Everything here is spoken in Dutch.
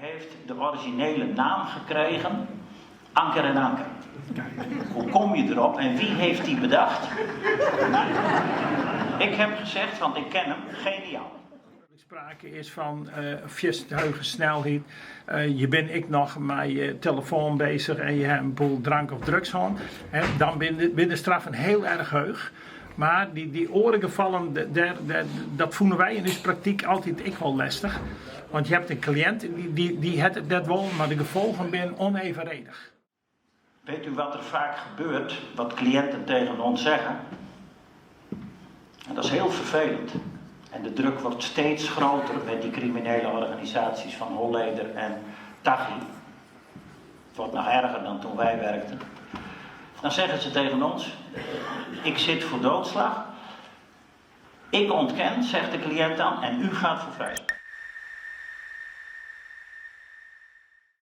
heeft de originele naam gekregen, Anker en Anker. Hoe kom je erop en wie heeft die bedacht? Ik heb gezegd, want ik ken hem, geniaal. Sprake is van hoge snelheid. Je bent ik nog met je telefoon bezig en je hebt een boel drank of drugs aan. Dan ben de straffen heel erg hoog. Maar die orengevallen, dat voelen wij in de praktijk altijd wel lastig. Want je hebt een cliënt die het dat wel, maar de gevolgen zijn onevenredig. Weet u wat er vaak gebeurt, wat cliënten tegen ons zeggen? En dat is heel vervelend. En de druk wordt steeds groter met die criminele organisaties van Holleder en Taghi. Het wordt nog erger dan toen wij werkten. Dan zeggen ze tegen ons, ik zit voor doodslag. Ik ontken, zegt de cliënt dan, en u gaat voor vrijspraak.